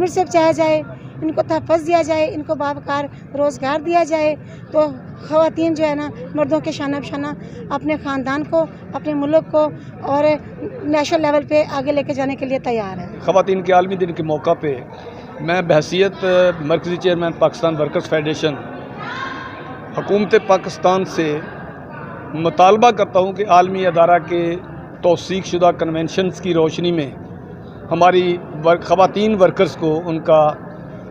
Government से चाहा जाए, इनको तहफ़्फ़ुज़ दिया जाए, इनको बावकार रोज़गार दिया जाए, तो ख़वातीन जो है ना मर्दों के शाना बशाना अपने ख़ानदान को, अपने मुल्क को और नेशनल लेवल पे आगे लेके जाने के लिए तैयार है। ख़वातीन के आलमी दिन के मौका पे मैं बहैसियत मरकज़ी चेयरमैन पाकिस्तान वर्कर्स फेडरेशन हुकूमत पाकिस्तान से मुतालबा करता हूँ कि आलमी अदारा के तौसीक़ शुदा कन्वेंशंस की रोशनी में हमारी ख़वातीन वर्कर्स को उनका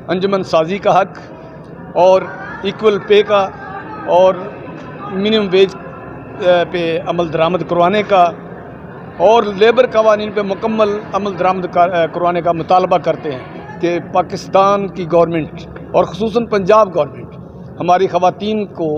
अंजुमन साजी का हक़ और इक्वल पे का और मिनिमम वेज पे अमल दरामद करवाने का और लेबर कवानीन पे मुकम्मल अमल दरामद करवाने का मुतालबा करते हैं कि पाकिस्तान की गवर्नमेंट और ख़ुसूसन पंजाब गवर्नमेंट हमारी ख़वातीन को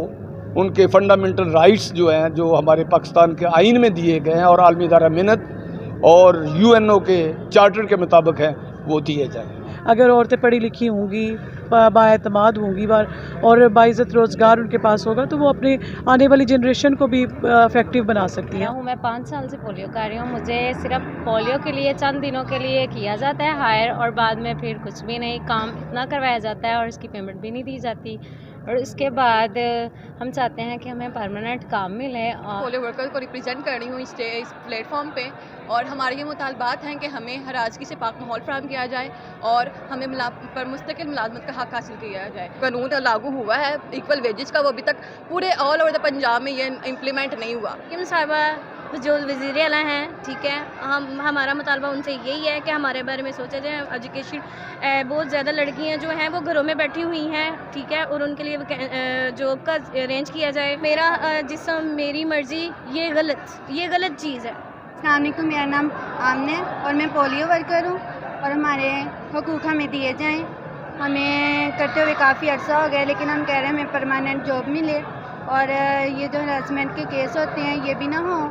उनके फंडामेंटल राइट्स जो हैं, जो हमारे पाकिस्तान के आइन में दिए गए हैं और आलमी इदारा मेहनत और UNO के चार्टर के मुताबिक हैं, वो दिए जाएँ। अगर औरतें पढ़ी लिखी होंगी, बाएतमाद होंगी और बाइज़्ज़त रोज़गार उनके पास होगा तो वो अपनी आने वाली जनरेशन को भी इफ़ेक्टिव बना सकती हैं। मैं 5 साल से पोलियो कर रही हूँ। मुझे सिर्फ पोलियो के लिए चंद दिनों के लिए किया जाता है हायर और बाद में फिर कुछ भी नहीं, काम इतना करवाया जाता है और इसकी पेमेंट भी नहीं दी जाती। और इसके बाद हम चाहते हैं कि हमें परमानेंट काम मिले। और पोलियो वर्कर को रिप्रेजेंट कर रही हूँ इस प्लेटफॉर्म पे और हमारे ये मुतालबात हैं कि हमें हराजगी से पाक माहौल फराहम किया जाए और हमें मुस्तकिल मुलाजमत का हक़ हासिल किया जाए। कानून लागू हुआ है इक्वल वेजेस का, वो अभी तक पूरे ऑल ओवर द पंजाब में ये इम्प्लीमेंट नहीं हुआ। साहिबा जो वज़ीर आला हैं, ठीक है, हमारा मुतालबा उनसे यही है कि हमारे बारे में सोचा जाए। एजुकेशन बहुत ज़्यादा लड़कियां जो हैं वो घरों में बैठी हुई हैं, ठीक है, और उनके लिए जॉब का अरेंज किया जाए। मेरा जिस्म मेरी मर्ज़ी, ये गलत चीज़ है। अस्सलाम वालेकुम, मेरा नाम आमना और मैं पोलियो वर्कर हूँ और हमारे हकूक़ हमें दिए जाएँ। हमें करते हुए काफ़ी अर्सा हो गया, लेकिन हम कह रहे हैं हमें परमानेंट जॉब मिले और ये जो हरासमेंट के केस होते हैं ये भी ना हो।